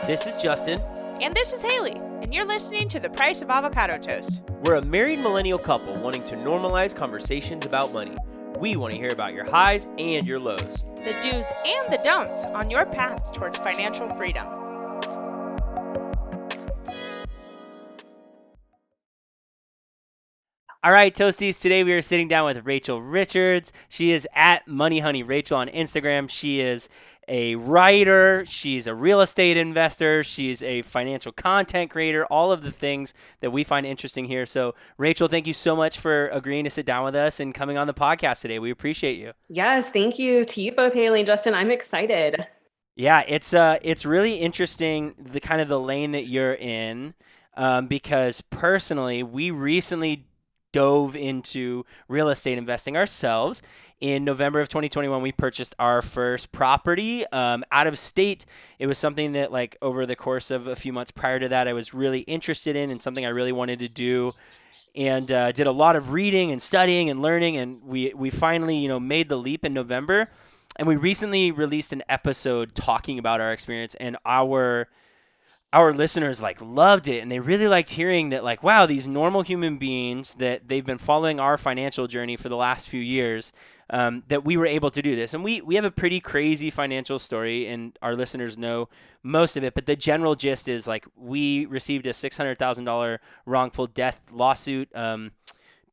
This is Justin. And this is Haley, and you're listening to The Price of Avocado Toast. We're a married millennial couple wanting to normalize conversations about money. We want to hear about your highs and your lows, The do's and the don'ts on your path towards financial freedom. All right, Toasties, today we are sitting down with Rachel Richards. She is at Money Honey Rachel on Instagram. She is a writer. She's a real estate investor. She's a financial content creator, all of the things that we find interesting here. So, Rachel, thank you so much for agreeing to sit down with us and coming on the podcast today. We appreciate you. Yes, thank you to you both, Haley and Justin. I'm excited. Yeah, it's really interesting, the kind of the lane that you're in, because personally, we recently dove into real estate investing ourselves. In November of 2021, we purchased our first property out of state. It was something that, like, over the course of a few months prior to that, I was really interested in and something I really wanted to do, and did a lot of reading and studying and learning, and we finally, made the leap in November. And we recently released an episode talking about our experience, and our listeners loved it, and they really liked hearing that, wow, these normal human beings that they've been following our financial journey for the last few years, that we were able to do this. And we have a pretty crazy financial story, and our listeners know most of it, but the general gist is we received a $600,000 wrongful death lawsuit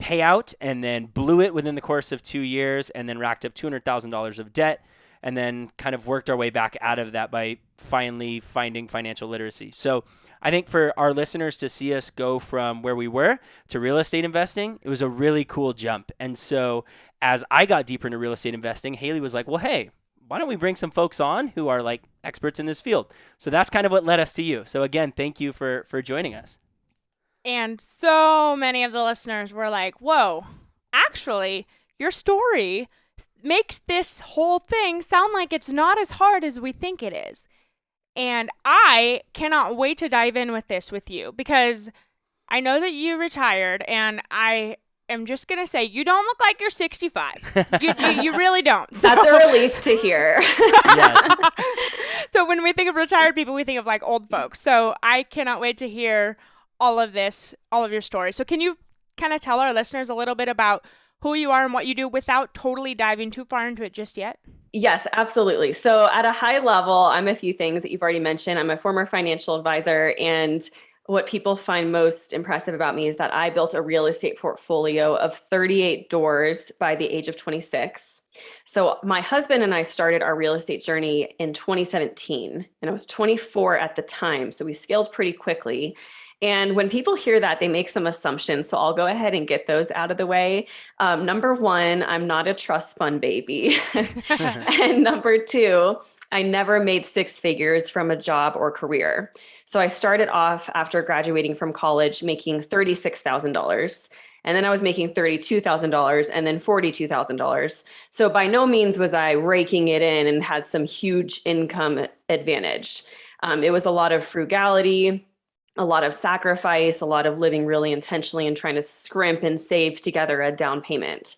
payout, and then blew it within the course of 2 years, and then racked up $200,000 of debt, and then kind of worked our way back out of that by finally finding financial literacy. So I think for our listeners to see us go from where we were to real estate investing, it was a really cool jump. And so as I got deeper into real estate investing, Haley was like, well, hey, why don't we bring some folks on who are experts in this field? So that's kind of what led us to you. So again, thank you for joining us. And so many of the listeners were like, whoa, actually, your story makes this whole thing sound like it's not as hard as we think it is. And I cannot wait to dive in with this with you, because I know that you retired, and I am just going to say, you don't look like you're 65. You really don't. So. That's a relief to hear. Yes. So when we think of retired people, we think of old folks. So I cannot wait to hear all of this, all of your stories. So can you kind of tell our listeners a little bit about who you are and what you do without totally diving too far into it just yet? Yes, absolutely. So at a high level, I'm a few things that you've already mentioned. I'm a former financial advisor, and what people find most impressive about me is that I built a real estate portfolio of 38 doors by the age of 26. So my husband and I started our real estate journey in 2017, and I was 24 at the time. So we scaled pretty quickly. And when people hear that, they make some assumptions. So I'll go ahead and get those out of the way. Number one, I'm not a trust fund baby. And number two, I never made six figures from a job or career. So I started off after graduating from college making $36,000. And then I was making $32,000 and then $42,000. So by no means was I raking it in and had some huge income advantage. It was a lot of frugality, a lot of sacrifice, a lot of living really intentionally and trying to scrimp and save together a down payment.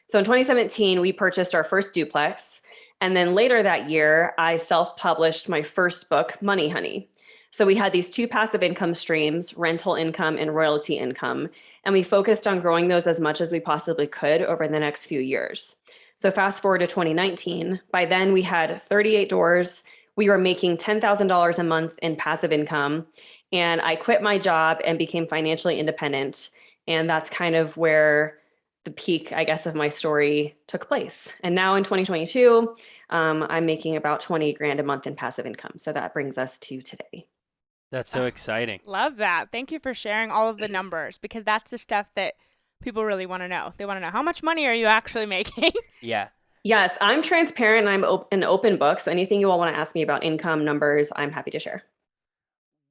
So in 2017, we purchased our first duplex. And then later that year, I self-published my first book, Money Honey. So we had these two passive income streams, rental income and royalty income. And we focused on growing those as much as we possibly could over the next few years. So fast forward to 2019, by then we had 38 doors. We were making $10,000 a month in passive income. And I quit my job and became financially independent. And that's kind of where the peak, I guess, of my story took place. And now in 2022, I'm making about 20 grand a month in passive income. So that brings us to today. That's so exciting. Love that. Thank you for sharing all of the numbers, because that's the stuff that people really want to know. They want to know, how much money are you actually making? Yeah. Yes, I'm transparent. And I'm an open book. So anything you all want to ask me about income numbers, I'm happy to share.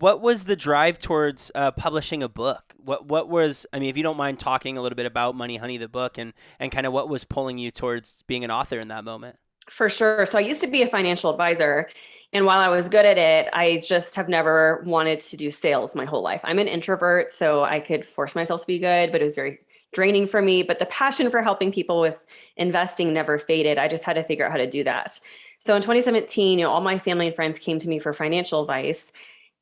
What was the drive towards publishing a book? What was, if you don't mind talking a little bit about Money Honey, the book, and kind of what was pulling you towards being an author in that moment? For sure. So I used to be a financial advisor. And while I was good at it, I just have never wanted to do sales my whole life. I'm an introvert, so I could force myself to be good, but it was very draining for me. But the passion for helping people with investing never faded. I just had to figure out how to do that. So in 2017, all my family and friends came to me for financial advice.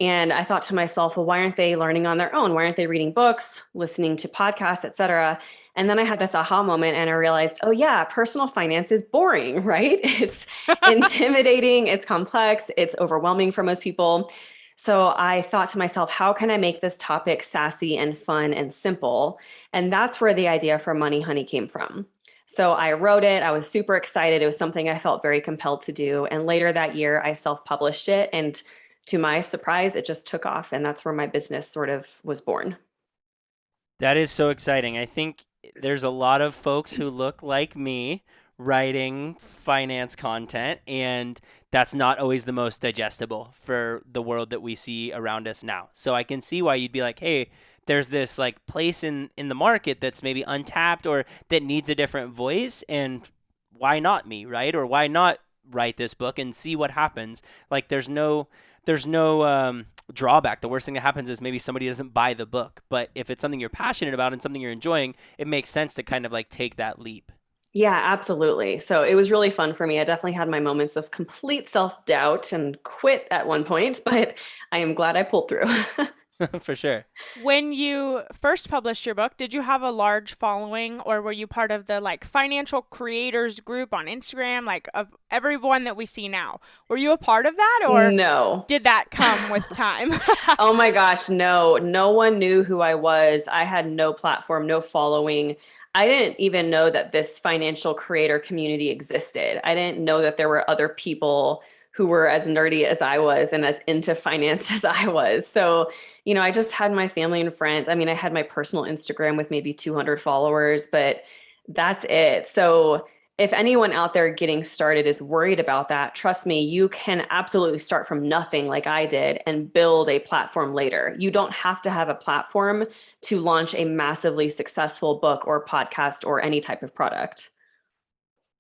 And I thought to myself, well, why aren't they learning on their own? Why aren't they reading books, listening to podcasts, et cetera? And then I had this aha moment and I realized, oh yeah, personal finance is boring, right? It's intimidating, it's complex, it's overwhelming for most people. So I thought to myself, how can I make this topic sassy and fun and simple? And that's where the idea for Money Honey came from. So I wrote it. I was super excited. It was something I felt very compelled to do. And later that year, I self-published it. And to my surprise, it just took off. And that's where my business sort of was born. That is so exciting. I think there's a lot of folks who look like me writing finance content, and that's not always the most digestible for the world that we see around us now. So I can see why you'd be like, hey, there's this like place in the market that's maybe untapped or that needs a different voice, and why not me, right? Or why not write this book and see what happens? Like there's no drawback. The worst thing that happens is maybe somebody doesn't buy the book. But if it's something you're passionate about and something you're enjoying, it makes sense to kind of like take that leap. Yeah, absolutely. So it was really fun for me. I definitely had my moments of complete self-doubt and quit at one point, but I am glad I pulled through. For sure. When you first published your book, did you have a large following, or were you part of the like financial creators group on Instagram, like of everyone that we see now? Were you a part of that, or No. did that come with time? Oh my gosh, no. No one knew who I was. I had no platform, no following. I didn't even know that this financial creator community existed. I didn't know that there were other people who were as nerdy as I was and as into finance as I was. So, I just had my family and friends. I mean, I had my personal Instagram with maybe 200 followers, but that's it. So, if anyone out there getting started is worried about that, trust me, you can absolutely start from nothing like I did and build a platform later. You don't have to have a platform to launch a massively successful book or podcast or any type of product.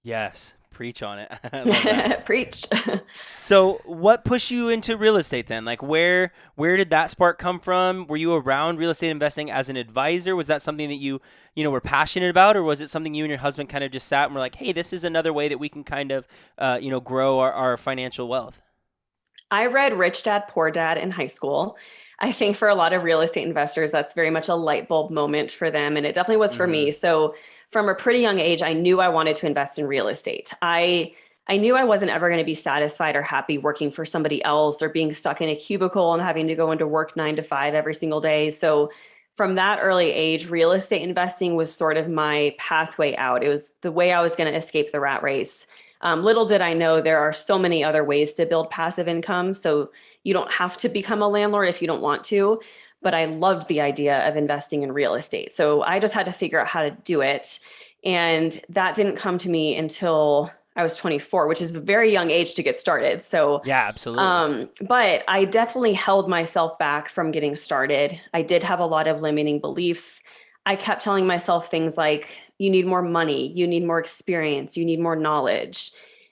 Yes. Preach on it. I love that. Preach. So what pushed you into real estate then? Like where did that spark come from? Were you around real estate investing as an advisor? Was that something that you were passionate about, or was it something you and your husband kind of just sat and were like, hey, this is another way that we can kind of grow our financial wealth? I read Rich Dad, Poor Dad in high school. I think for a lot of real estate investors, that's very much a light bulb moment for them. And it definitely was for Mm-hmm. me. So from a pretty young age, I knew I wanted to invest in real estate. I knew I wasn't ever going to be satisfied or happy working for somebody else or being stuck in a cubicle and having to go into work 9 to 5 every single day. So from that early age, real estate investing was sort of my pathway out. It was the way I was going to escape the rat race. Little did I know there are so many other ways to build passive income. So you don't have to become a landlord if you don't want to. But I loved the idea of investing in real estate. So I just had to figure out how to do it. And that didn't come to me until I was 24, which is a very young age to get started. So, Yeah, absolutely. but I definitely held myself back from getting started. I did have a lot of limiting beliefs. I kept telling myself things like, you need more money, you need more experience, you need more knowledge.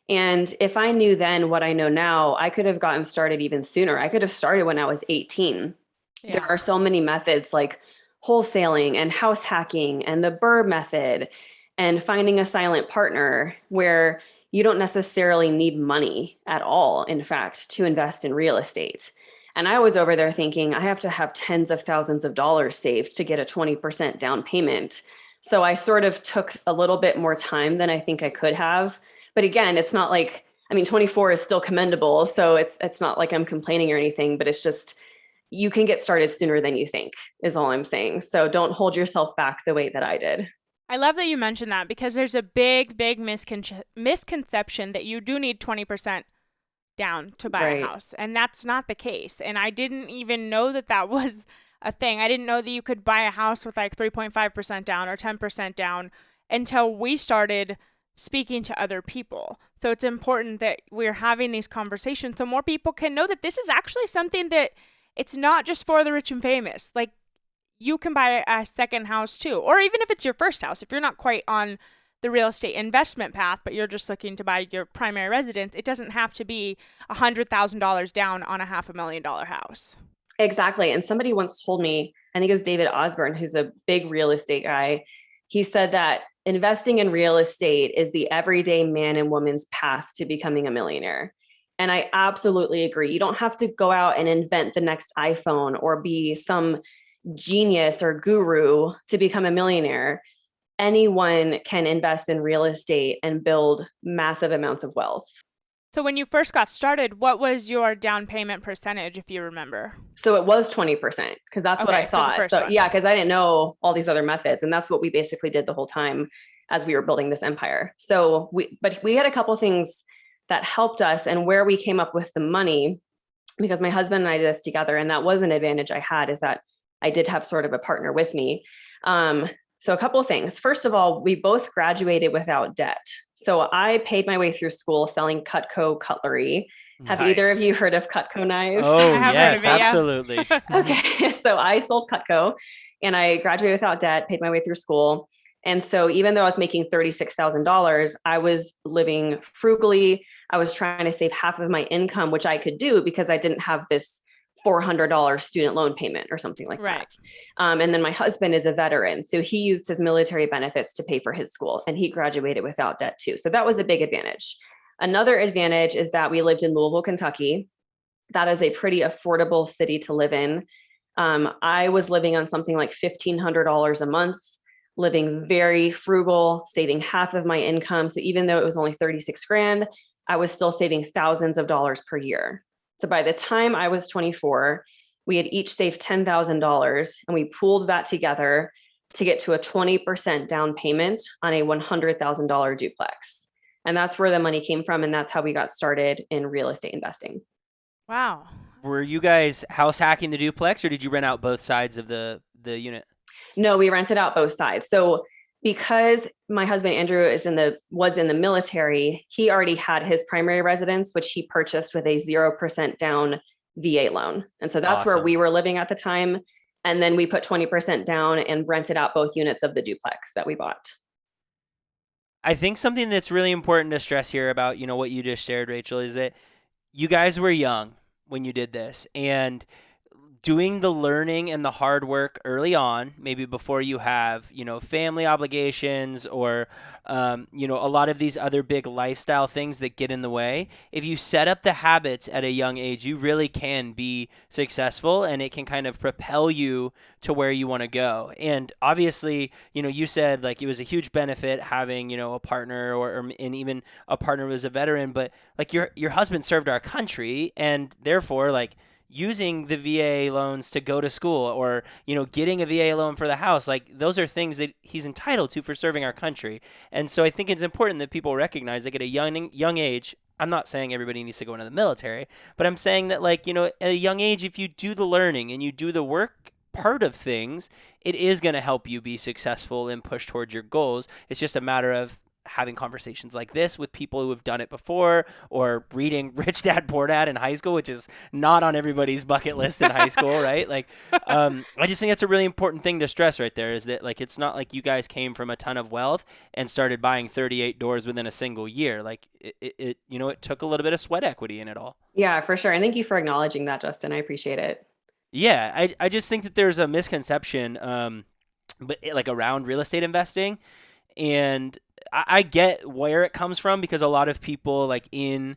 And if I knew then what I know now, I could have gotten started even sooner. I could have started when I was 18. There Yeah. are so many methods like wholesaling and house hacking and the Burr method and finding a silent partner where you don't necessarily need money at all, in fact, to invest in real estate. And I was over there thinking, I have to have tens of thousands of dollars saved to get a 20% down payment. So I sort of took a little bit more time than I think I could have. But again, it's not like, I mean, 24 is still commendable. So it's not like I'm complaining or anything, but it's just, you can get started sooner than you think, is all I'm saying. So don't hold yourself back the way that I did. I love that you mentioned that, because there's a big misconception that you do need 20% down to buy a Right. house. And that's not the case. And I didn't even know that that was a thing. I didn't know that you could buy a house with like 3.5% down or 10% down until we started speaking to other people. So it's important that we're having these conversations so more people can know that this is actually something that it's not just for the rich and famous. Like, you can buy a second house too, or even if it's your first house, if you're not quite on the real estate investment path, but you're just looking to buy your primary residence, it doesn't have to be $100,000 down on a $500,000 house. Exactly. And somebody once told me, I think it was David Osborne, who's a big real estate guy. He said that investing in real estate is the everyday man and woman's path to becoming a millionaire. And I absolutely agree. You don't have to go out and invent the next iPhone or be some genius or guru to become a millionaire. Anyone can invest in real estate and build massive amounts of wealth. So when you first got started, what was your down payment percentage, if you remember? So it was 20% because that's what I Okay, for the thought. first So one. yeah, because I didn't know all these other methods. And that's what we basically did the whole time as we were building this empire. But we had a couple things that helped us, and where we came up with the money, because my husband and I did this together. And that was an advantage I had, is that I did have sort of a partner with me. So a couple of things. First of all, we both graduated without debt. So I paid my way through school selling Cutco cutlery. Have either of Nice. you heard of Cutco knives? Oh, I have heard of yes, it, yeah. absolutely. Okay, so I sold Cutco and I graduated without debt, paid my way through school. And so even though I was making $36,000, I was living frugally. I was trying to save half of my income, which I could do because I didn't have this $400 student loan payment or something like Right. that. And then my husband is a veteran. So he used his military benefits to pay for his school, and he graduated without debt too. So that was a big advantage. Another advantage is that we lived in Louisville, Kentucky. That is a pretty affordable city to live in. I was living on something like $1,500 a month, living very frugal, saving half of my income. So even though it was only 36 grand, I was still saving thousands of dollars per year. So by the time I was 24, we had each saved $10,000, and we pooled that together to get to a 20% down payment on a $100,000 duplex. And that's where the money came from. And that's how we got started in real estate investing. Wow. Were you guys house hacking the duplex, or did you rent out both sides of the unit? No, we rented out both sides. So because my husband Andrew was in the military, he already had his primary residence, which he purchased with a 0% down VA loan. And so that's where Awesome. we were living at the time. And then we put 20% down and rented out both units of the duplex that we bought. I think something that's really important to stress here about, what you just shared, Rachel, is that you guys were young when you did this, and doing the learning and the hard work early on, maybe before you have, family obligations or, a lot of these other big lifestyle things that get in the way. If you set up the habits at a young age, you really can be successful, and it can kind of propel you to where you want to go. And obviously, you said like it was a huge benefit having, a partner and even a partner who was a veteran, but like your husband served our country, and therefore like using the VA loans to go to school, or, getting a VA loan for the house, like those are things that he's entitled to for serving our country. And so I think it's important that people recognize, like, at a young age, I'm not saying everybody needs to go into the military, but I'm saying that, like, at a young age, if you do the learning and you do the work part of things, it is going to help you be successful and push towards your goals. It's just a matter of having conversations like this with people who have done it before, or reading Rich Dad Poor Dad in high school, which is not on everybody's bucket list in high school, right? Like, I just think that's a really important thing to stress right there, is that like it's not like you guys came from a ton of wealth and started buying 38 doors within a single year. Like it took a little bit of sweat equity in it all. Yeah, for sure. And thank you for acknowledging that, Justin. I appreciate it. Yeah, I just think that there's a misconception, but like around real estate investing. And I get where it comes from, because a lot of people like in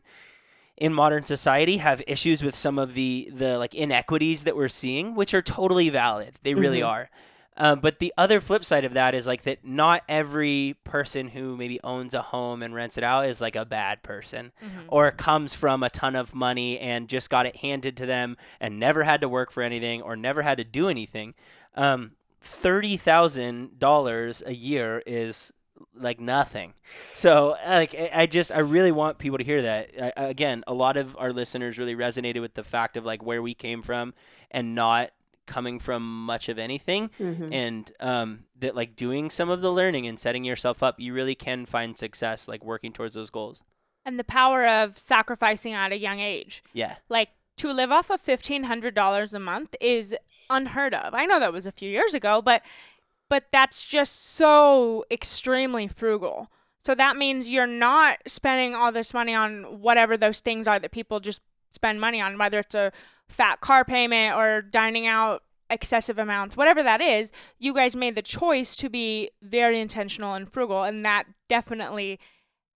modern society have issues with some of the like inequities that we're seeing, which are totally valid. They really are. But the other flip side of that is like that not every person who maybe owns a home and rents it out is like a bad person, or comes from a ton of money and just got it handed to them and never had to work for anything or never had to do anything. $30,000 a year is like nothing. So like I really want people to hear that. Again, a lot of our listeners really resonated with the fact of like where we came from and not coming from much of anything. And that like doing some of the learning and setting yourself up, you really can find success like working towards those goals. And the power of sacrificing at a young age. Yeah. Like to live off of $1,500 a month is unheard of. I know that was a few years ago, but that's just so extremely frugal. So that means you're not spending all this money on whatever those things are that people just spend money on, whether it's a fat car payment or dining out excessive amounts, whatever that is. You guys made the choice to be very intentional and frugal, and that definitely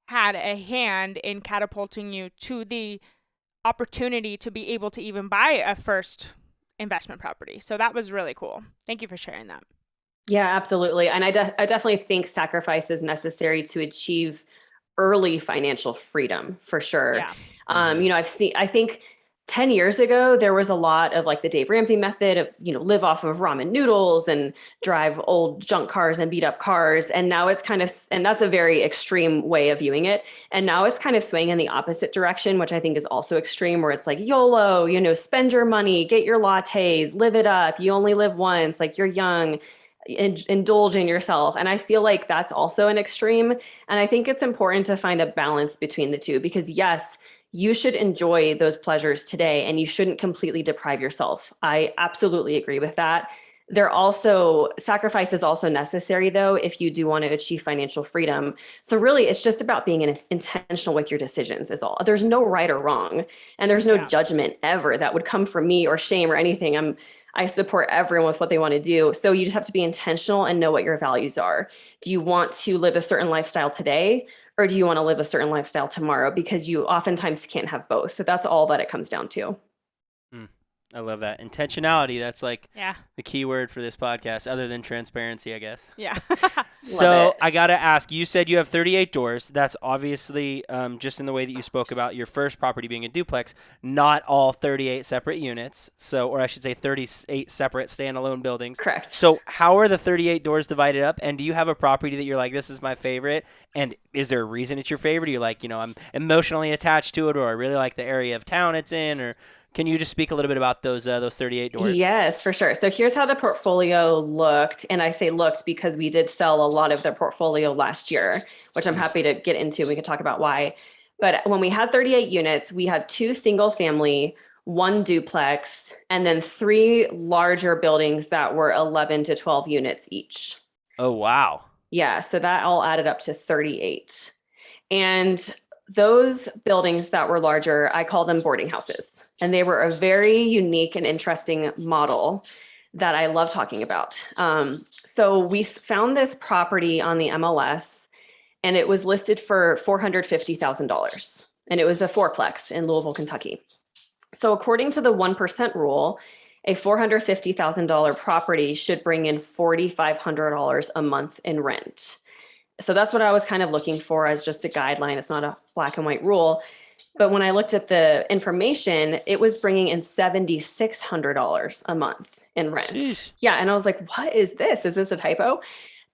had a hand in catapulting you to the opportunity to be able to even buy a first investment property. So that was really cool. Thank you for sharing that. Yeah, absolutely. And I definitely think sacrifice is necessary to achieve early financial freedom for sure. Yeah. I think 10 years ago, there was a lot of like the Dave Ramsey method of, live off of ramen noodles and drive old junk cars and beat up cars. And now it's and that's a very extreme way of viewing it. And now it's kind of swaying in the opposite direction, which I think is also extreme, where it's like YOLO, spend your money, get your lattes, live it up. You only live once, like you're young. Indulge in yourself. And I feel like that's also an extreme. And I think it's important to find a balance between the two, because yes, you should enjoy those pleasures today and you shouldn't completely deprive yourself. I absolutely agree with that. Sacrifice is also necessary though, if you do want to achieve financial freedom. So really it's just about being intentional with your decisions is all. There's no right or wrong, and there's no judgment ever that would come from me or shame or anything. I support everyone with what they want to do. So you just have to be intentional and know what your values are. Do you want to live a certain lifestyle today, or do you want to live a certain lifestyle tomorrow? Because you oftentimes can't have both. So that's all that it comes down to. I love that. Intentionality. That's like Yeah. the key word for this podcast, other than transparency, I guess. Yeah. So I got to ask, you said you have 38 doors. That's obviously just in the way that you spoke about your first property being a duplex, not all 38 separate units. So, or I should say 38 separate standalone buildings. Correct. So how are the 38 doors divided up? And do you have a property that you're like, this is my favorite? And is there a reason it's your favorite? Are you like, I'm emotionally attached to it, or I really like the area of town it's in, or can you just speak a little bit about those 38 doors? Yes, for sure. So here's how the portfolio looked. And I say looked because we did sell a lot of the portfolio last year, which I'm happy to get into. We can talk about why. But when we had 38 units, we had 2 single family, 1 duplex, and then 3 larger buildings that were 11 to 12 units each. Oh, wow. Yeah. So that all added up to 38. And those buildings that were larger, I call them boarding houses. And they were a very unique and interesting model that I love talking about. So we found this property on the MLS, and it was listed for $450,000. And it was a 4-plex in Louisville, Kentucky. So according to the 1% rule, a $450,000 property should bring in $4,500 a month in rent. So that's what I was kind of looking for as just a guideline. It's not a black and white rule. But when I looked at the information, it was bringing in $7,600 a month in rent. Sheesh. Yeah. And I was like, what is this? Is this a typo?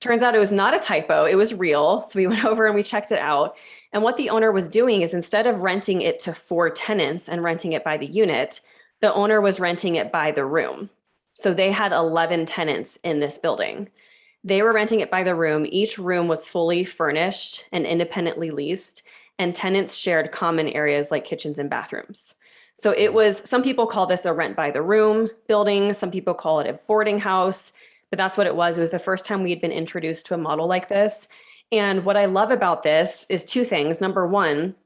Turns out it was not a typo. It was real. So we went over and we checked it out. And what the owner was doing is, instead of renting it to 4 tenants and renting it by the unit, the owner was renting it by the room. So they had 11 tenants in this building. They were renting it by the room. Each room was fully furnished and independently leased, and tenants shared common areas like kitchens and bathrooms. So it was, some people call this a rent by the room building. Some people call it a boarding house, but that's what it was. It was the first time we had been introduced to a model like this. And what I love about this is 2 things. Number one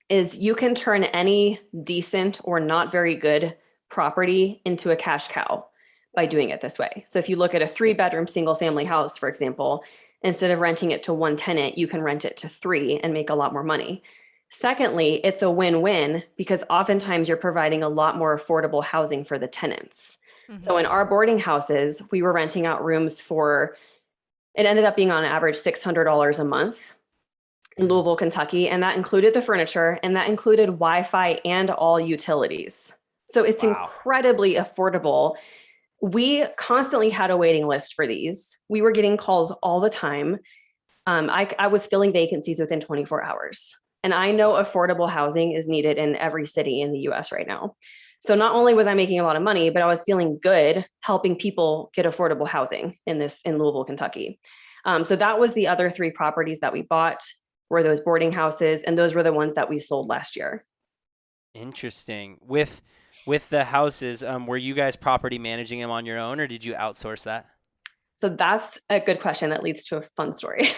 is you can turn any decent or not very good property into a cash cow by doing it this way. So if you look at a 3-bedroom single family house, for example, instead of renting it to 1 tenant, you can rent it to 3 and make a lot more money. Secondly, it's a win-win because oftentimes you're providing a lot more affordable housing for the tenants. Mm-hmm. So in our boarding houses, we were renting out rooms for, it ended up being on average $600 a month in Louisville, Kentucky. And that included the furniture, and that included Wi-Fi and all utilities. So it's incredibly affordable. We constantly had a waiting list for these. We were getting calls all the time. I was filling vacancies within 24 hours. And I know affordable housing is needed in every city in the US right now. So not only was I making a lot of money, but I was feeling good helping people get affordable housing in Louisville, Kentucky. So that was the other 3 properties that we bought, were those boarding houses. And those were the ones that we sold last year. Interesting. With the houses, were you guys property managing them on your own, or did you outsource that? So that's a good question that leads to a fun story.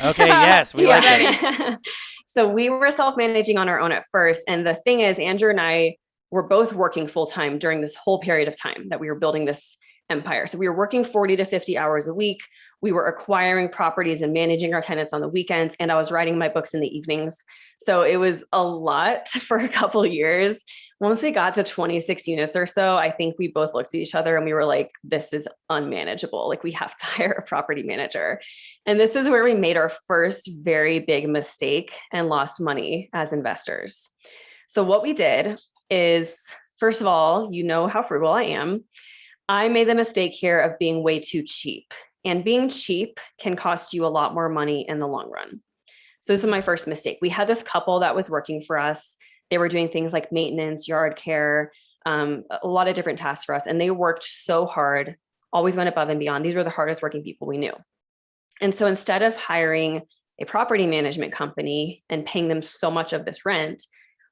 Okay, yes, we like that. So we were self-managing on our own at first. And the thing is, Andrew and I were both working full-time during this whole period of time that we were building this empire. So we were working 40 to 50 hours a week, We were acquiring properties and managing our tenants on the weekends, and I was writing my books in the evenings. So it was a lot for a couple of years. Once we got to 26 units or so, I think we both looked at each other and we were like, this is unmanageable. Like, we have to hire a property manager. And this is where we made our first very big mistake and lost money as investors. So what we did is, first of all, you know how frugal I am. I made the mistake here of being way too cheap. And being cheap can cost you a lot more money in the long run. So this is my first mistake. We had this couple that was working for us. They were doing things like maintenance, yard care, a lot of different tasks for us. And they worked so hard, always went above and beyond. These were the hardest working people we knew. And so instead of hiring a property management company and paying them so much of this rent,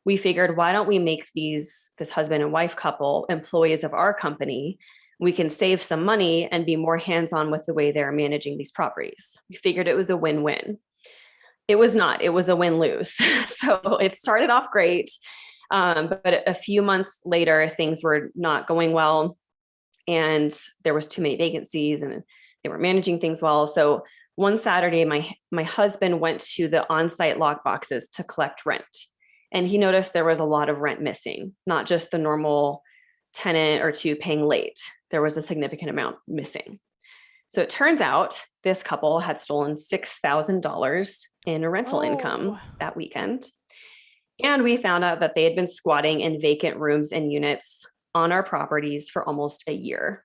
we figured, why don't we make this husband and wife couple employees of our company? We can save some money and be more hands-on with the way they're managing these properties. We figured it was a win-win. It was not. It was a win-lose. So it started off great, but a few months later, things were not going well, and there was too many vacancies, and they weren't managing things well. So one Saturday, my husband went to the on-site lock boxes to collect rent, and he noticed there was a lot of rent missing, not just the normal tenant or two paying late. There was a significant amount missing. So it turns out this couple had stolen $6,000 in rental income that weekend. And we found out that they had been squatting in vacant rooms and units on our properties for almost a year.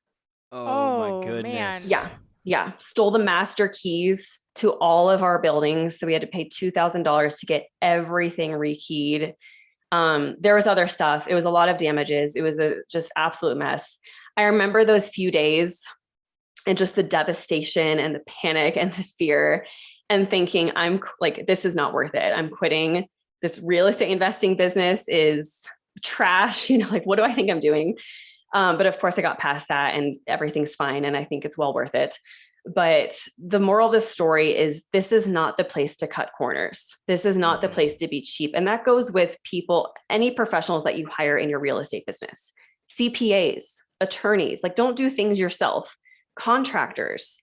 Oh my goodness. Man. Yeah. Stole the master keys to all of our buildings. So we had to pay $2,000 to get everything rekeyed. There was other stuff. It was a lot of damages. It was a just absolute mess. I remember those few days and just the devastation and the panic and the fear, and thinking, I'm like, this is not worth it. I'm quitting. This real estate investing business is trash. Like, what do I think I'm doing? But of course I got past that and everything's fine. And I think it's well worth it. But the moral of the story is, this is not the place to cut corners. This is not the place to be cheap. And that goes with people, any professionals that you hire in your real estate business, CPAs, attorneys. Like, don't do things yourself. Contractors,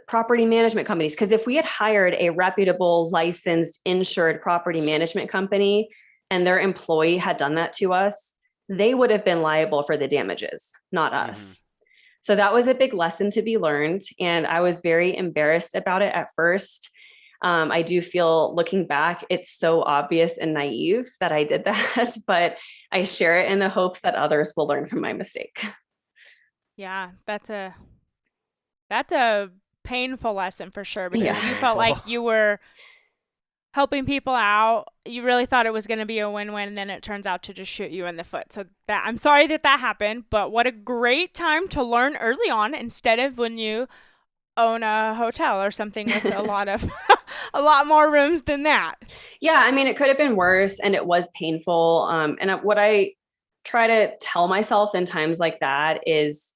property management companies. Because if we had hired a reputable, licensed, insured property management company and their employee had done that to us, they would have been liable for the damages, not us. So that was a big lesson to be learned. And I was very embarrassed about it at first. I do feel, looking back, it's so obvious and naive that I did that, but I share it in the hopes that others will learn from my mistake. Yeah, that's a painful lesson for sure, because Yeah. you felt like you were helping people out. You really thought it was going to be a win-win, and then it turns out to just shoot you in the foot. So that, I'm sorry that happened, but what a great time to learn early on, instead of when you own a hotel or something with a lot more rooms than that. Yeah, I mean, it could have been worse, and it was painful. And what I try to tell myself in times like that is,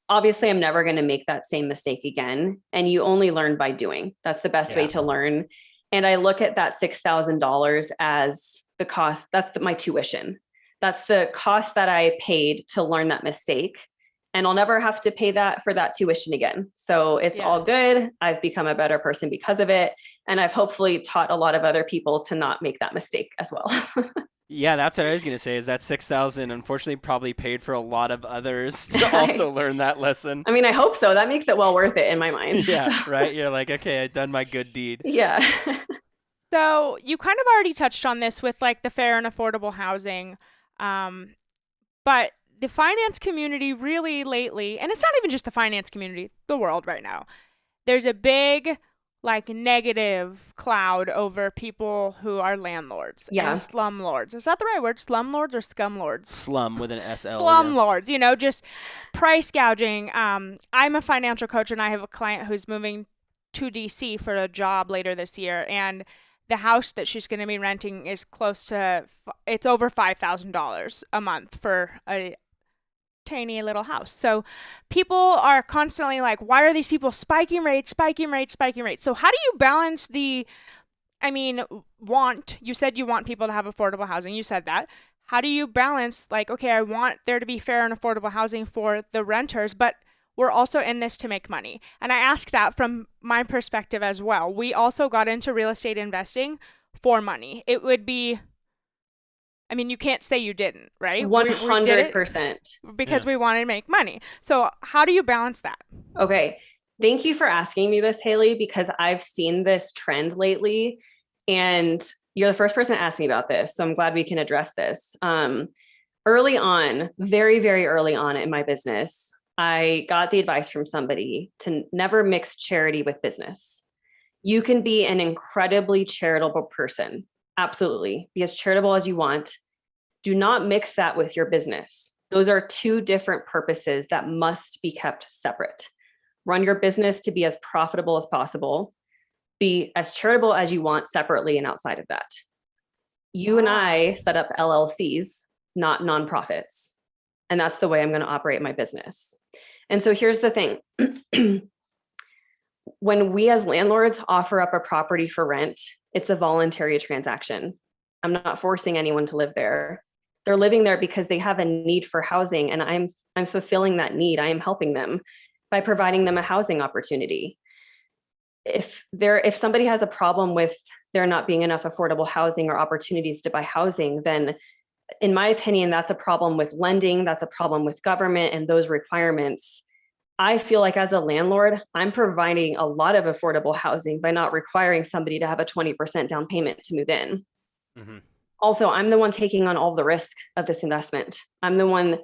obviously, I'm never going to make that same mistake again. And you only learn by doing. That's the best way to learn. And I look at that $6,000 as the cost. That's my tuition. That's the cost that I paid to learn that mistake. And I'll never have to pay that for that tuition again. So it's all good. I've become a better person because of it. And I've hopefully taught a lot of other people to not make that mistake as well. Yeah, that's what I was going to say, is that $6,000 unfortunately probably paid for a lot of others to also learn that lesson. I mean, I hope so. That makes it well worth it in my mind. Yeah, right? You're like, okay, I've done my good deed. Yeah. So you kind of already touched on this with like the fair and affordable housing. But the finance community really lately, and it's not even just the finance community, the world right now, there's a big like negative cloud over people who are landlords and slumlords. Is that the right word? Slumlords or scumlords? Slum with an SL. Slumlords, just price gouging. I'm a financial coach, and I have a client who's moving to DC for a job later this year, and the house that she's going to be renting is it's over $5,000 a month for a tiny little house. So people are constantly like, why are these people spiking rates? So how do you balance you said you want people to have affordable housing. You said that. How do you balance, like, okay, I want there to be fair and affordable housing for the renters, but we're also in this to make money. And I ask that from my perspective as well. We also got into real estate investing for money. It would be, I mean, you can't say you didn't, right? We did it 100%. because Yeah. we wanted to make money. So how do you balance that? Okay. Thank you for asking me this, Haley, because I've seen this trend lately, and you're the first person to ask me about this. So I'm glad we can address this. Early on, very, very early on in my business, I got the advice from somebody to never mix charity with business. You can be an incredibly charitable person. Absolutely. Be as charitable as you want. Do not mix that with your business. Those are two different purposes that must be kept separate. Run your business to be as profitable as possible. Be as charitable as you want separately and outside of that. You and I set up LLCs, not nonprofits. And that's the way I'm going to operate my business. And so here's the thing. When we as landlords offer up a property for rent, it's a voluntary transaction. I'm not forcing anyone to live there. They're living there because they have a need for housing, and I'm fulfilling that need. I am helping them by providing them a housing opportunity. If somebody has a problem with there not being enough affordable housing or opportunities to buy housing, then in my opinion, that's a problem with lending, that's a problem with government and those requirements. I feel like as a landlord, I'm providing a lot of affordable housing by not requiring somebody to have a 20% down payment to move in. Mm-hmm. Also, I'm the one taking on all the risk of this investment. I'm the one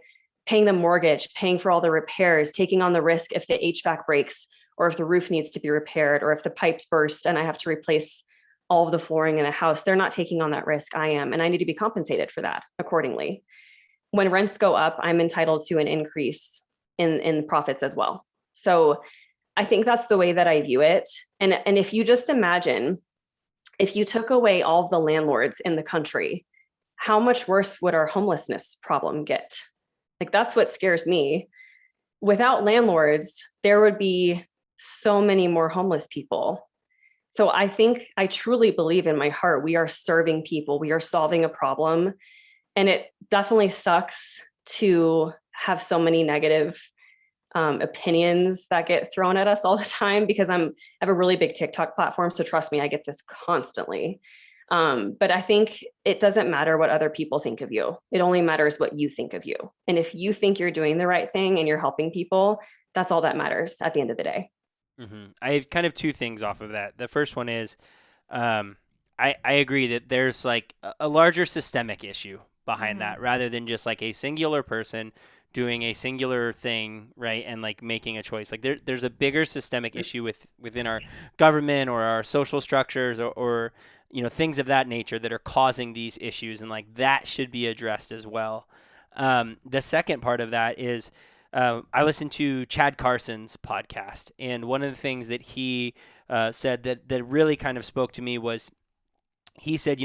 paying the mortgage, paying for all the repairs, taking on the risk if the HVAC breaks or if the roof needs to be repaired or if the pipes burst and I have to replace all of the flooring in the house. They're not taking on that risk. I am, and I need to be compensated for that accordingly. When rents go up, I'm entitled to an increase in profits as well. So I think that's the way that I view it. And if you just imagine, if you took away all of the landlords in the country, how much worse would our homelessness problem get? Like, that's what scares me. Without landlords, there would be so many more homeless people. So I truly believe in my heart, we are serving people, we are solving a problem. And it definitely sucks to have so many negative opinions that get thrown at us all the time, because I have a really big TikTok platform. So trust me, I get this constantly. But I think it doesn't matter what other people think of you. It only matters what you think of you. And if you think you're doing the right thing and you're helping people, that's all that matters at the end of the day. Mm-hmm. I have kind of two things off of that. The first one is, I agree that there's like a larger systemic issue behind that, rather than just like a singular person doing a singular thing, right? And like making a choice. Like there's a bigger systemic issue within our government or our social structures or things of that nature that are causing these issues, and like that should be addressed as well. The second part of that is, I listened to Chad Carson's podcast, and one of the things that he said that really kind of spoke to me was, he said,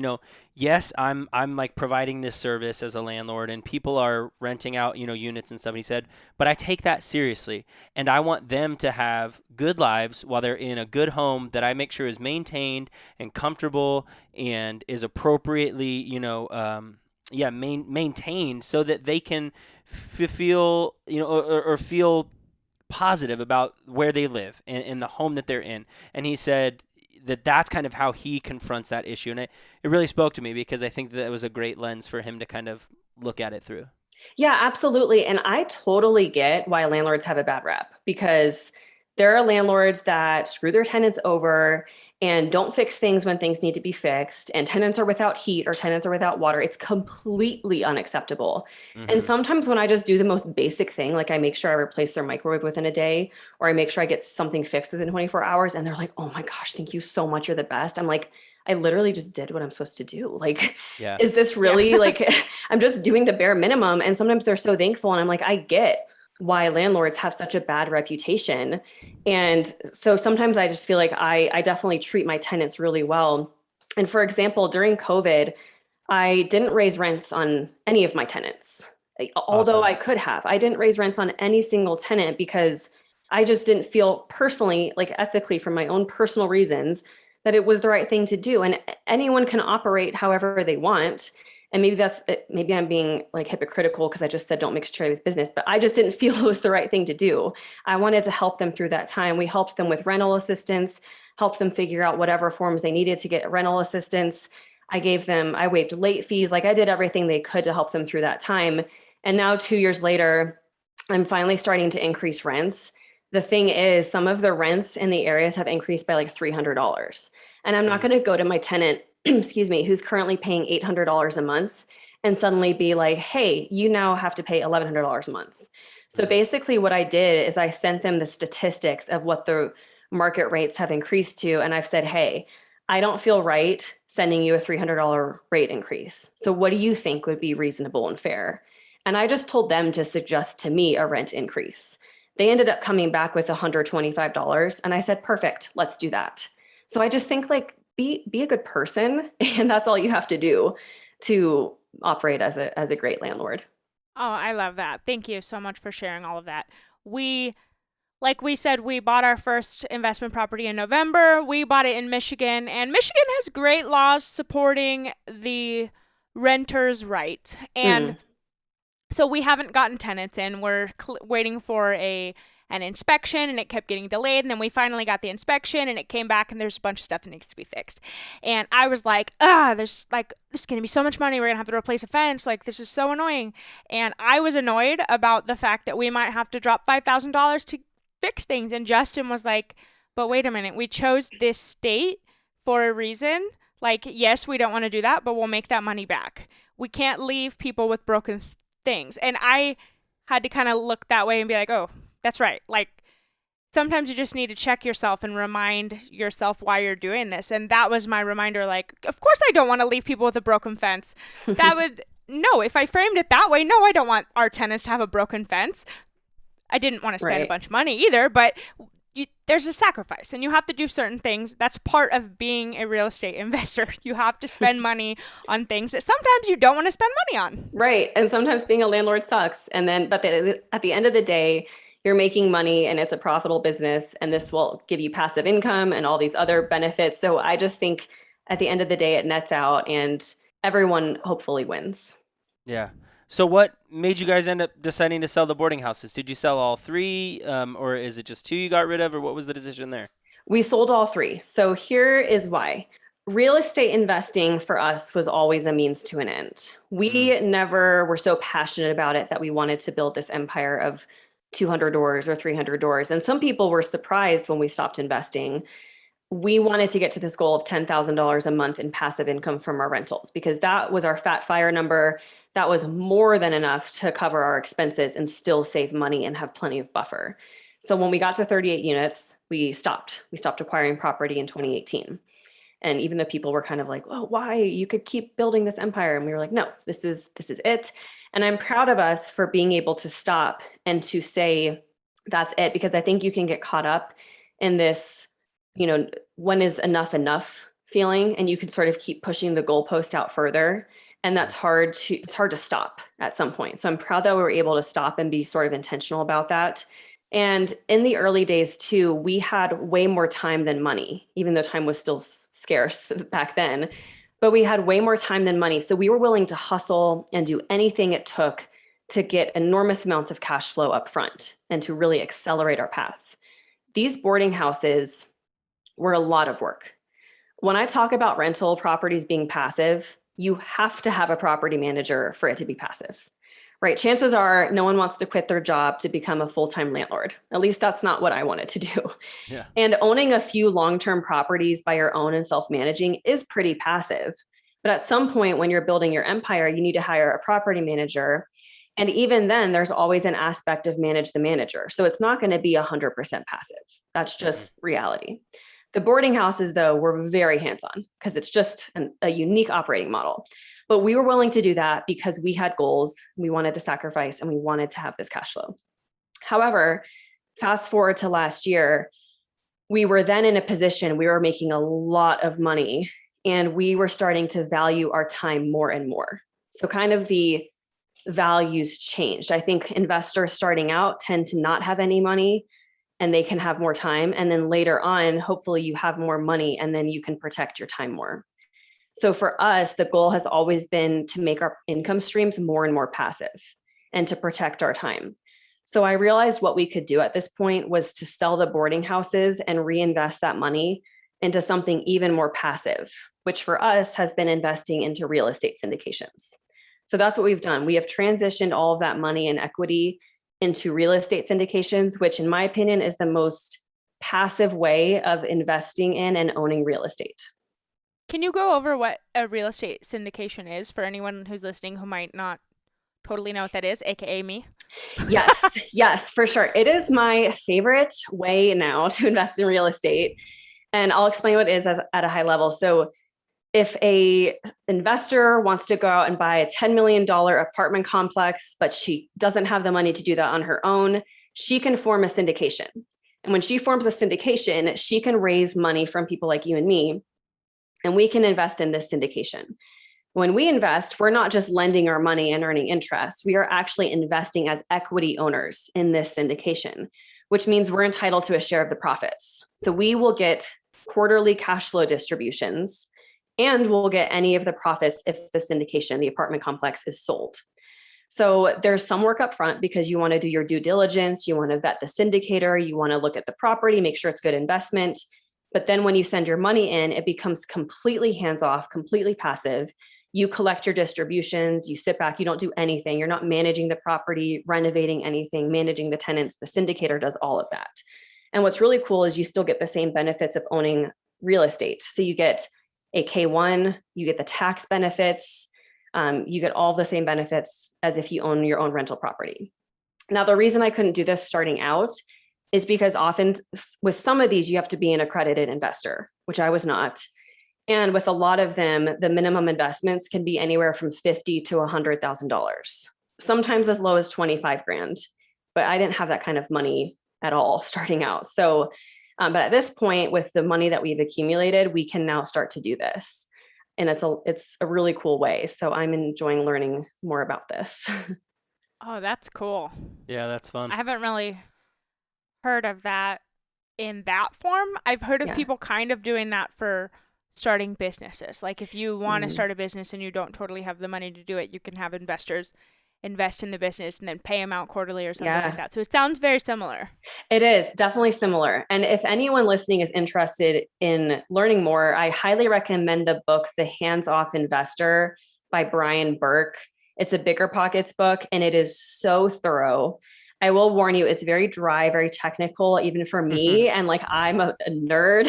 yes, I'm like providing this service as a landlord, and people are renting out, units and stuff. And he said, but I take that seriously, and I want them to have good lives while they're in a good home that I make sure is maintained and comfortable and is appropriately, maintained, so that they can feel, or feel positive about where they live and the home that they're in. And he said that's kind of how he confronts that issue. And it really spoke to me, because I think that it was a great lens for him to kind of look at it through. Yeah, absolutely. And I totally get why landlords have a bad rep, because there are landlords that screw their tenants over and don't fix things when things need to be fixed, and tenants are without heat or tenants are without water. It's completely unacceptable. Mm-hmm. And sometimes when I just do the most basic thing, like I make sure I replace their microwave within a day, or I make sure I get something fixed within 24 hours, and they're like, oh my gosh, thank you so much, you're the best. I'm like, I literally just did what I'm supposed to do. Like, Yeah. is this really like, I'm just doing the bare minimum. And sometimes they're so thankful. And I'm like, I get why landlords have such a bad reputation. And so sometimes I just feel like I definitely treat my tenants really well. And for example, during COVID, I didn't raise rents on any of my tenants, although Awesome. I could have. I didn't raise rents on any single tenant because I just didn't feel personally, like ethically, for my own personal reasons, that it was the right thing to do. And anyone can operate however they want. And maybe I'm being like hypocritical because I just said don't mix charity with business, but I just didn't feel it was the right thing to do. I wanted to help them through that time. We helped them with rental assistance, helped them figure out whatever forms they needed to get rental assistance. I waived late fees. Like I did everything they could to help them through that time. And now 2 years later, I'm finally starting to increase rents. The thing is, some of the rents in the areas have increased by like $300. And I'm not Mm. going to go to my tenant, excuse me, who's currently paying $800 a month and suddenly be like, hey, you now have to pay $1,100 a month. So Mm. basically, what I did is I sent them the statistics of what the market rates have increased to. And I've said, hey, I don't feel right sending you a $300 rate increase. So what do you think would be reasonable and fair? And I just told them to suggest to me a rent increase. They ended up coming back with $125. And I said, perfect, let's do that. So I just think like be a good person. And that's all you have to do to operate as a great landlord. Oh, I love that. Thank you so much for sharing all of that. We, like we said, we bought our first investment property in November. We bought it in Michigan, and Michigan has great laws supporting the renter's right. And Mm. so we haven't gotten tenants in. We're waiting for an inspection, and it kept getting delayed. And then we finally got the inspection, and it came back, and there's a bunch of stuff that needs to be fixed. And I was like, there's like, this is going to be so much money. We're going to have to replace a fence. Like, this is so annoying. And I was annoyed about the fact that we might have to drop $5,000 to fix things. And Justin was like, but wait a minute, we chose this state for a reason. Like, yes, we don't want to do that, but we'll make that money back. We can't leave people with broken things. And I had to kind of look that way and be like, oh, that's right. Like, sometimes you just need to check yourself and remind yourself why you're doing this. And that was my reminder. Like, of course, I don't want to leave people with a broken fence. That would, no, if I framed it that way, no, I don't want our tenants to have a broken fence. I didn't want to spend a Right. bunch of money either, but there's a sacrifice and you have to do certain things. That's part of being a real estate investor. You have to spend money on things that sometimes you don't want to spend money on. Right. And sometimes being a landlord sucks. At the end of the day, you're making money and it's a profitable business, and this will give you passive income and all these other benefits. So I just think at the end of the day, it nets out and everyone hopefully wins. Yeah. So what made you guys end up deciding to sell the boarding houses? Did you sell all three, or is it just two you got rid of, or what was the decision there? We sold all three. So here is why. Real estate investing for us was always a means to an end. Mm. We never were so passionate about it that we wanted to build this empire of 200 doors or 300 doors. And some people were surprised when we stopped investing. We wanted to get to this goal of $10,000 a month in passive income from our rentals because that was our fat fire number. That was more than enough to cover our expenses and still save money and have plenty of buffer. So when we got to 38 units, we stopped. We stopped acquiring property in 2018. And even though people were kind of like, "Oh, why? You could keep building this empire." And we were like, "No, this is it." And I'm proud of us for being able to stop and to say that's it, because I think you can get caught up in this, when is enough feeling, and you can sort of keep pushing the goalpost out further. And it's hard to stop at some point. So I'm proud that we were able to stop and be sort of intentional about that. And in the early days too, we had way more time than money, even though time was still scarce back then. But we had way more time than money. So we were willing to hustle and do anything it took to get enormous amounts of cash flow up front and to really accelerate our path. These boarding houses were a lot of work. When I talk about rental properties being passive, you have to have a property manager for it to be passive, right? Chances are no one wants to quit their job to become a full-time landlord. At least that's not what I wanted to do. Yeah. And owning a few long-term properties by your own and self-managing is pretty passive. But at some point when you're building your empire, you need to hire a property manager. And even then, there's always an aspect of manage the manager. So it's not going to be 100% passive. That's Mm-hmm. just reality. The boarding houses, though, were very hands-on because it's just a unique operating model. But we were willing to do that because we had goals, we wanted to sacrifice, and we wanted to have this cash flow. However, fast forward to last year, we were then in a position, we were making a lot of money, and we were starting to value our time more and more. So kind of the values changed. I think investors starting out tend to not have any money and they can have more time. And then later on, hopefully you have more money and then you can protect your time more. So for us, the goal has always been to make our income streams more and more passive and to protect our time. So I realized what we could do at this point was to sell the boarding houses and reinvest that money into something even more passive, which for us has been investing into real estate syndications. So that's what we've done. We have transitioned all of that money and equity into real estate syndications, which in my opinion is the most passive way of investing in and owning real estate. Can you go over what a real estate syndication is for anyone who's listening who might not totally know what that is, aka me? Yes, yes, for sure. It is my favorite way now to invest in real estate. And I'll explain what it is at a high level. So if a investor wants to go out and buy a $10 million apartment complex, but she doesn't have the money to do that on her own, she can form a syndication. And when she forms a syndication, she can raise money from people like you and me, and we can invest in this syndication. When we invest, we're not just lending our money and earning interest. We are actually investing as equity owners in this syndication, which means we're entitled to a share of the profits. So we will get quarterly cash flow distributions, and we'll get any of the profits if the syndication, the apartment complex, is sold. So there's some work up front because you want to do your due diligence, you want to vet the syndicator, you want to look at the property, make sure it's good investment. But then when you send your money in, it becomes completely hands-off, completely passive. You collect your distributions, you sit back, you don't do anything. You're not managing the property, renovating anything, managing the tenants. The syndicator does all of that. And what's really cool is you still get the same benefits of owning real estate. So you get a K1, you get the tax benefits, you get all the same benefits as if you own your own rental property. Now, the reason I couldn't do this starting out is because often with some of these, you have to be an accredited investor, which I was not. And with a lot of them, the minimum investments can be anywhere from $50,000 to $100,000, sometimes as low as 25 grand. But I didn't have that kind of money at all starting out. So, but at this point, with the money that we've accumulated, we can now start to do this. And it's a really cool way. So I'm enjoying learning more about this. Oh, that's cool. Yeah, that's fun. I haven't really heard of that in that form. I've heard of Yeah. people kind of doing that for starting businesses. Like if you want to Mhm. start a business and you don't totally have the money to do it, you can have investors invest in the business and then pay them out quarterly or something Yeah. like that. So it sounds very similar. It is definitely similar. And if anyone listening is interested in learning more, I highly recommend the book, The Hands-Off Investor by Brian Burke. It's a Bigger Pockets book, and it is so thorough. I will warn you, it's very dry, very technical, even for me. And like, I'm a nerd.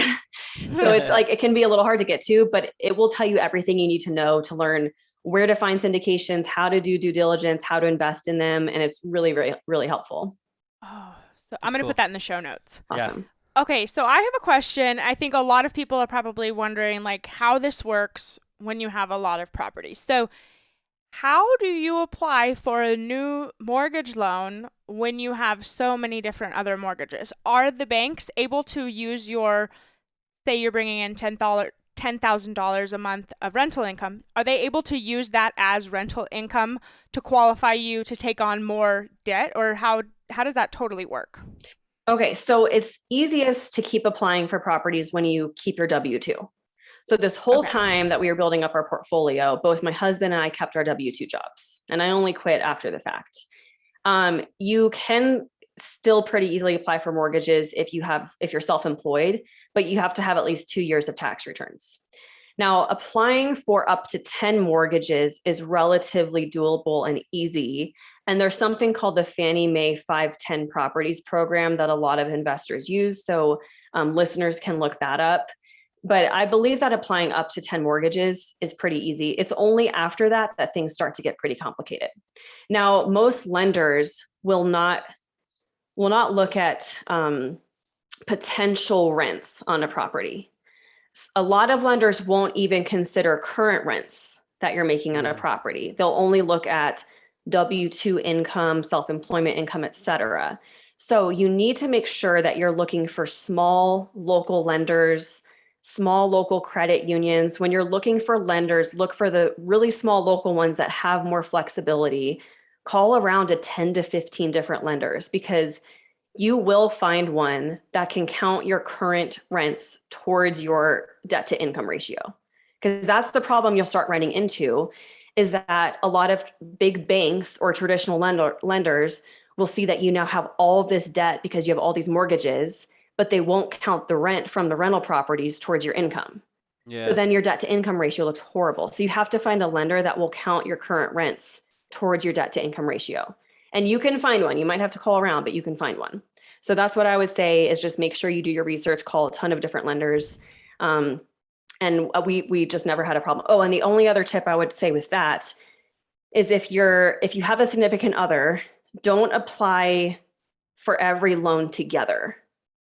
So it's like, it can be a little hard to get to, but it will tell you everything you need to know to learn where to find syndications, how to do due diligence, how to invest in them. And it's really, really, really helpful. Oh, so I'm That's going to cool. put that in the show notes. Yeah. Awesome. Okay, so I have a question. I think a lot of people are probably wondering like how this works when you have a lot of properties. So how do you apply for a new mortgage loan when you have so many different other mortgages? Are the banks able to use your, say you're bringing in $10,000 a month of rental income, are they able to use that as rental income to qualify you to take on more debt, or how does that totally work? Okay, so it's easiest to keep applying for properties when you keep your W-2. So this whole Okay. time that we were building up our portfolio, both my husband and I kept our W-2 jobs, and I only quit after the fact. You can still pretty easily apply for mortgages if you're self-employed, but you have to have at least 2 years of tax returns. Now, applying for up to 10 mortgages is relatively doable and easy. And there's something called the Fannie Mae 510 Properties Program that a lot of investors use. So listeners can look that up. But I believe that applying up to 10 mortgages is pretty easy. It's only after that that things start to get pretty complicated. Now, most lenders will not look at potential rents on a property. A lot of lenders won't even consider current rents that you're making on a property. They'll only look at W-2 income, self-employment income, et cetera. So you need to make sure that you're looking for small local lenders, small local credit unions. When you're looking for lenders, look for the really small local ones that have more flexibility. Call around to 10 to 15 different lenders, because you will find one that can count your current rents towards your debt to income ratio. Because that's the problem you'll start running into, is that a lot of big banks or traditional lenders will see that you now have all this debt because you have all these mortgages, but they won't count the rent from the rental properties towards your income. So Yeah. then your debt to income ratio looks horrible. So you have to find a lender that will count your current rents towards your debt to income ratio. And you can find one. You might have to call around, but you can find one. So that's what I would say, is just make sure you do your research, call a ton of different lenders. And we just never had a problem. Oh, and the only other tip I would say with that is if you have a significant other, don't apply for every loan together.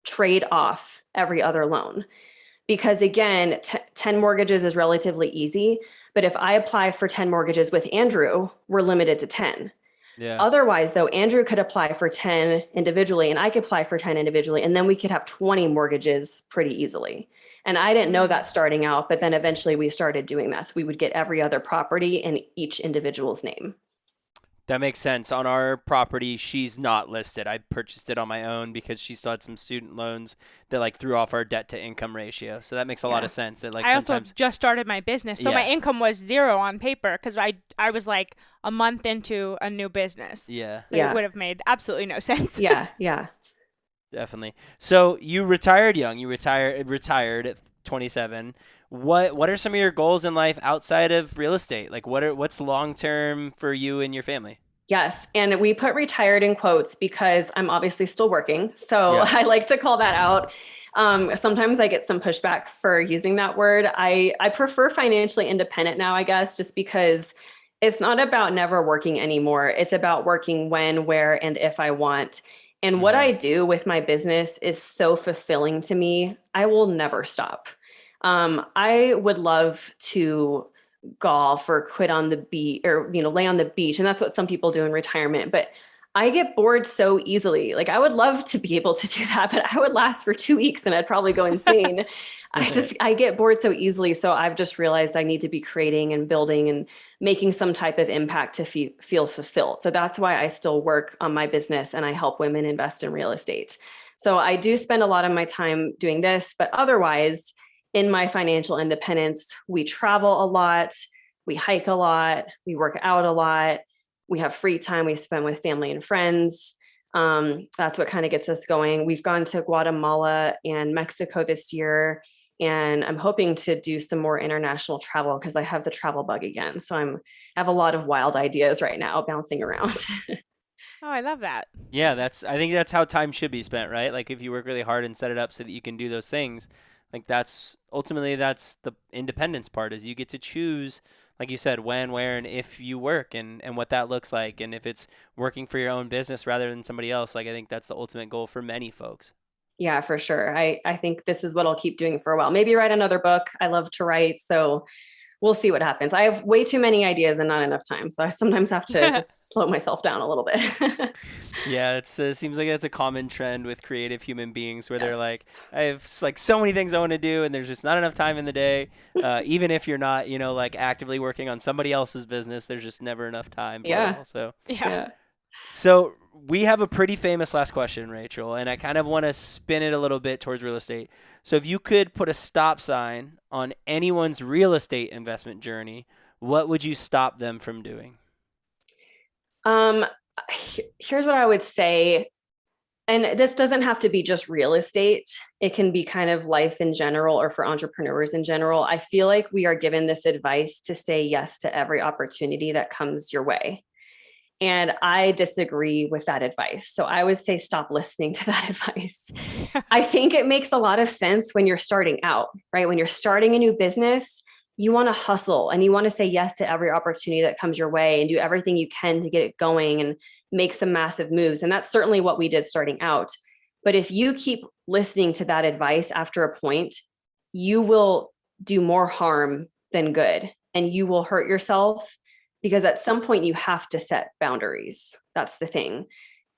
Trade off every other loan. Because again, 10 mortgages is relatively easy. But if I apply for 10 mortgages with Andrew, we're limited to 10. Yeah. Otherwise, though, Andrew could apply for 10 individually and I could apply for 10 individually, and then we could have 20 mortgages pretty easily. And I didn't know that starting out, but then eventually we started doing this. We would get every other property in each individual's name. That makes sense. On our property, she's not listed. I purchased it on my own because she still had some student loans that like threw off our debt to income ratio. So that makes a lot of sense. That like I also sometimes just started my business, so my income was 0 on paper because I was like a month into a new business. Yeah. So it would have made absolutely no sense. Yeah. Definitely. So you retired young. You retired at 27. What are some of your goals in life outside of real estate? Like what's long term for you and your family? Yes. And we put retired in quotes because I'm obviously still working. So Yeah. I like to call that out. Sometimes I get some pushback for using that word. I prefer financially independent now, I guess, just because it's not about never working anymore. It's about working when, where, and if I want. And what I do with my business is so fulfilling to me. I will never stop. I would love to golf or quit on the beach, or lay on the beach, and that's what some people do in retirement, but I get bored so easily. Like I would love to be able to do that, but I would last for 2 weeks and I'd probably go insane. I get bored so easily. So I've just realized I need to be creating and building and making some type of impact to feel fulfilled. So that's why I still work on my business and I help women invest in real estate. So I do spend a lot of my time doing this, but otherwise, in my financial independence, we travel a lot, we hike a lot, we work out a lot, we have free time we spend with family and friends. That's what kind of gets us going. We've gone to Guatemala and Mexico this year, and I'm hoping to do some more international travel because I have the travel bug again. So I have a lot of wild ideas right now bouncing around. Oh, I love that. Yeah, I think that's how time should be spent, right? Like if you work really hard and set it up so that you can do those things, like that's the independence part, is you get to choose, like you said, when, where, and if you work, and what that looks like. And if it's working for your own business rather than somebody else, like I think that's the ultimate goal for many folks. Yeah, for sure. I think this is what I'll keep doing for a while. Maybe write another book. I love to write. So we'll see what happens. I have way too many ideas and not enough time. So I sometimes have to just slow myself down a little bit. Yeah, it seems like that's a common trend with creative human beings where they're like, I have like so many things I want to do and there's just not enough time in the day. Even if you're not, like actively working on somebody else's business, there's just never enough time for it all. So, Yeah. So we have a pretty famous last question, Rachel, and I kind of want to spin it a little bit towards real estate. So if you could put a stop sign on anyone's real estate investment journey, what would you stop them from doing? Here's what I would say. And this doesn't have to be just real estate. It can be kind of life in general or for entrepreneurs in general. I feel like we are given this advice to say yes to every opportunity that comes your way. And I disagree with that advice. So I would say stop listening to that advice. I think it makes a lot of sense when you're starting out, right? When you're starting a new business, you want to hustle and you want to say yes to every opportunity that comes your way and do everything you can to get it going and make some massive moves. And that's certainly what we did starting out. But if you keep listening to that advice after a point, you will do more harm than good and you will hurt yourself, because at some point you have to set boundaries. That's the thing.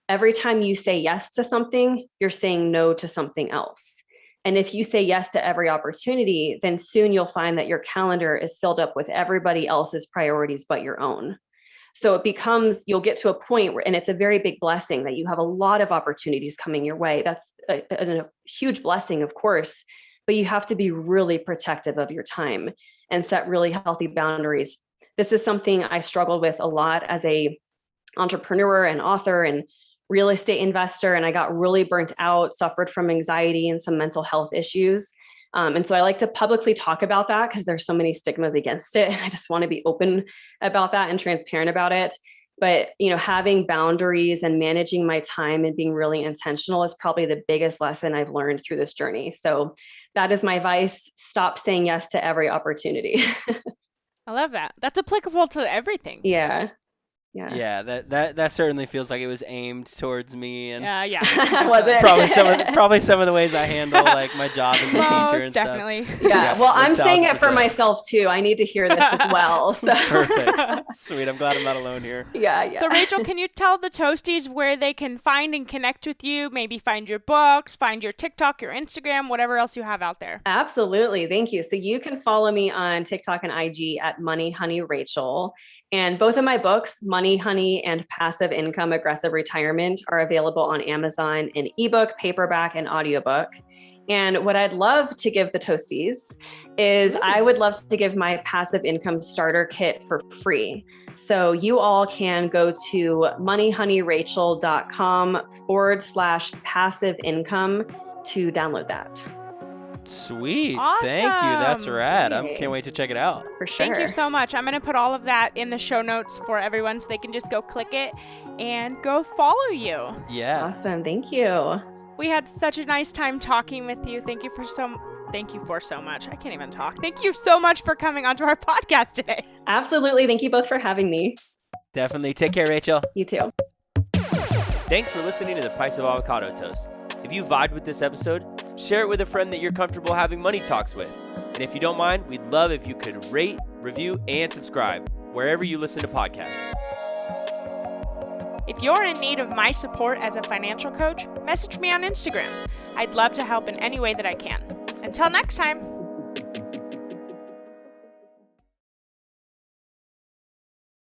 Every time you say yes to something, you're saying no to something else. And if you say yes to every opportunity, then soon you'll find that your calendar is filled up with everybody else's priorities but your own. So it becomes, you'll get to a point where, and it's a very big blessing that you have a lot of opportunities coming your way. That's a huge blessing, of course, but you have to be really protective of your time. and set really healthy boundaries. This is something I struggled with a lot as a entrepreneur and author and real estate investor. And I got really burnt out, suffered from anxiety and some mental health issues. And so I like to publicly talk about that because there's so many stigmas against it. And I just want to be open about that and transparent about it. But, having boundaries and managing my time and being really intentional is probably the biggest lesson I've learned through this journey. So that is my advice. Stop saying yes to every opportunity. I love that. That's applicable to everything. Yeah. Yeah, that certainly feels like it was aimed towards me, and Yeah. Was it? probably some of the ways I handle like my job as a teacher and definitely. stuff. Yeah. Well, I'm saying it for 1000%. myself too. I need to hear this as well. So. Perfect. Sweet. I'm glad I'm not alone here. Yeah. So Rachel, can you tell the Toasties where they can find and connect with you? Maybe find your books, find your TikTok, your Instagram, whatever else you have out there. Absolutely. Thank you. So you can follow me on TikTok and IG at Money Honey Rachel. And both of my books, Money Honey and Passive Income Aggressive Retirement, are available on Amazon in ebook, paperback, and audiobook. And what I'd love to give the Toasties is I would love to give my passive income starter kit for free. So you all can go to moneyhoneyrachel.com/passive income to download that. Sweet. Awesome. Thank you. That's rad. I can't wait to check it out. For sure. Thank you so much. I'm going to put all of that in the show notes for everyone so they can just go click it and go follow you. Yeah. Awesome. Thank you. We had such a nice time talking with you. Thank you for so much. I can't even talk. Thank you so much for coming onto our podcast today. Absolutely. Thank you both for having me. Definitely. Take care, Rachel. You too. Thanks for listening to The Price of Avocado Toast. If you vibed with this episode, share it with a friend that you're comfortable having money talks with. And if you don't mind, we'd love if you could rate, review, and subscribe wherever you listen to podcasts. If you're in need of my support as a financial coach, message me on Instagram. I'd love to help in any way that I can. Until next time.